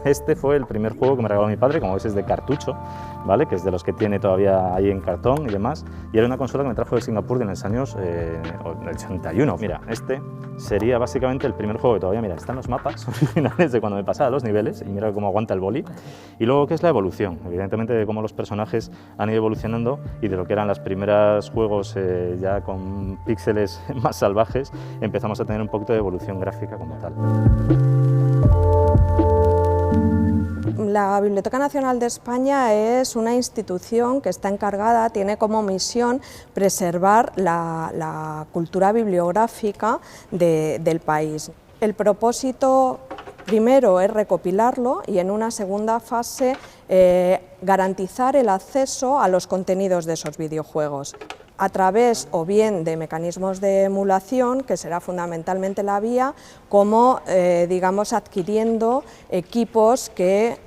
Este fue el primer juego que me regaló mi padre, como veis es de cartucho, ¿vale? Que es de los que tiene todavía ahí en cartón y demás, y era una consola que me trajo de Singapur en los años 81. Mira, este sería básicamente el primer juego que todavía, mira, están los mapas originales de cuando me pasaba los niveles, y mira cómo aguanta el boli, y luego qué es la evolución, evidentemente de cómo los personajes han ido evolucionando y de lo que eran los primeros juegos ya con píxeles más salvajes, empezamos a tener un poquito de evolución gráfica como tal. La Biblioteca Nacional de España es una institución que está encargada, tiene como misión preservar la cultura bibliográfica del país. El propósito primero es recopilarlo y en una segunda fase garantizar el acceso a los contenidos de esos videojuegos, a través o bien de mecanismos de emulación, que será fundamentalmente la vía, como digamos adquiriendo equipos que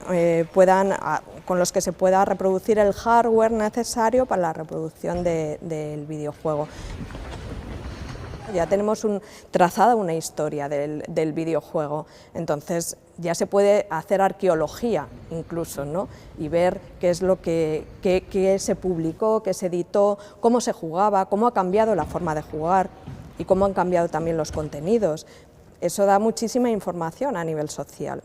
con los que se pueda reproducir el hardware necesario para la reproducción del videojuego. Ya tenemos trazada una historia del videojuego, entonces ya se puede hacer arqueología incluso, ¿no? Y ver qué es lo que se publicó, qué se editó, cómo se jugaba, cómo ha cambiado la forma de jugar y cómo han cambiado también los contenidos. Eso da muchísima información a nivel social.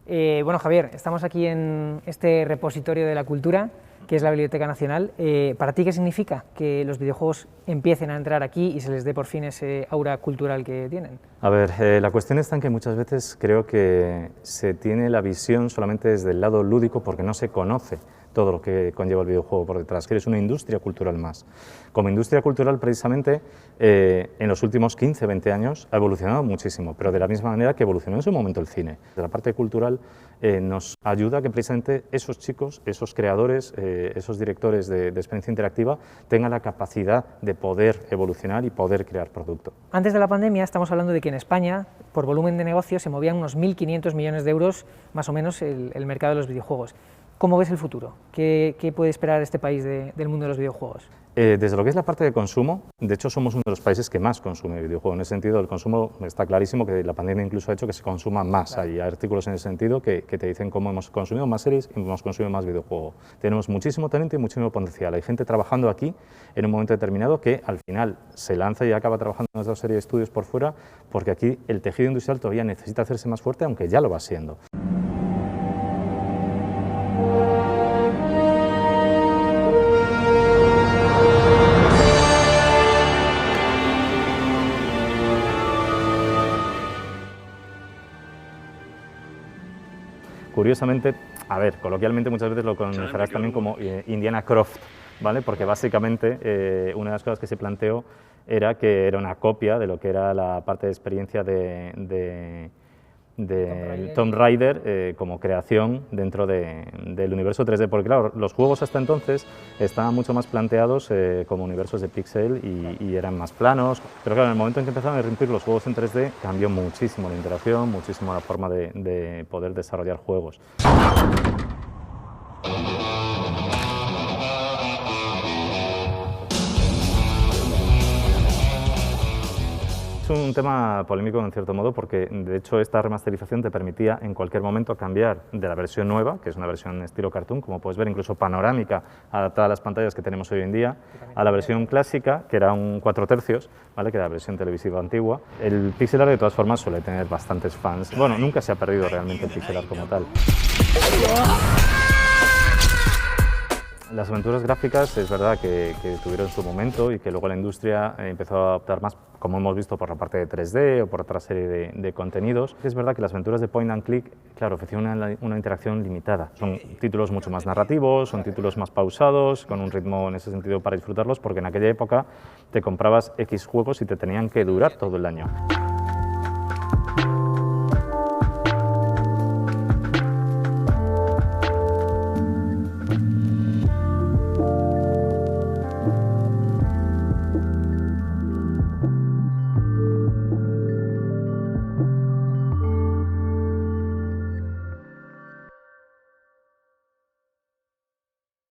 Bueno, Javier, estamos aquí en este repositorio de la cultura, que es la Biblioteca Nacional. ¿Para ti qué significa que los videojuegos empiecen a entrar aquí y se les dé por fin ese aura cultural que tienen? A ver, la cuestión está en que muchas veces creo que se tiene la visión solamente desde el lado lúdico porque no se conoce todo lo que conlleva el videojuego por detrás, que es una industria cultural más. Como industria cultural, precisamente, en los últimos 15-20 años ha evolucionado muchísimo, pero de la misma manera que evolucionó en su momento el cine. De la parte cultural nos ayuda a que precisamente esos chicos, esos creadores, esos directores de experiencia interactiva tengan la capacidad de poder evolucionar y poder crear producto. Antes de la pandemia estamos hablando de que en España, por volumen de negocio, se movían unos 1.500 millones de euros, más o menos, el mercado de los videojuegos. ¿Cómo ves el futuro? ¿Qué puede esperar este país del mundo de los videojuegos? Desde lo que es la parte de consumo, de hecho somos uno de los países que más consume videojuegos. En ese sentido, el consumo está clarísimo que la pandemia incluso ha hecho que se consuma más. Hay artículos en ese sentido que te dicen cómo hemos consumido más series y hemos consumido más videojuegos. Tenemos muchísimo talento y muchísimo potencial. Hay gente trabajando aquí en un momento determinado que al final se lanza y acaba trabajando en esa serie de estudios por fuera, porque aquí el tejido industrial todavía necesita hacerse más fuerte, aunque ya lo va siendo. Curiosamente, a ver, coloquialmente muchas veces lo conocerás también como Indiana Croft, ¿vale? Porque básicamente una de las cosas que se planteó era que era una copia de lo que era la parte de experiencia de Tomb Raider como creación dentro del universo 3D, porque claro, los juegos hasta entonces estaban mucho más planteados como universos de píxel y eran más planos, pero claro, en el momento en que empezaron a irrumpir los juegos en 3D cambió muchísimo la interacción, muchísimo la forma de poder desarrollar juegos. Es un tema polémico en cierto modo porque de hecho esta remasterización te permitía en cualquier momento cambiar de la versión nueva, que es una versión estilo cartoon, como puedes ver incluso panorámica adaptada a las pantallas que tenemos hoy en día, a la versión clásica, que era un 4/3, ¿vale? Que era la versión televisiva antigua. El pixel art de todas formas suele tener bastantes fans. Bueno, nunca se ha perdido realmente el pixel art como tal. Las aventuras gráficas es verdad que tuvieron su momento y que luego la industria empezó a optar más, como hemos visto, por la parte de 3D o por otra serie de contenidos. Es verdad que las aventuras de point and click, claro, ofrecían una interacción limitada. Son títulos mucho más narrativos, son títulos más pausados, con un ritmo en ese sentido para disfrutarlos, porque en aquella época te comprabas X juegos y te tenían que durar todo el año.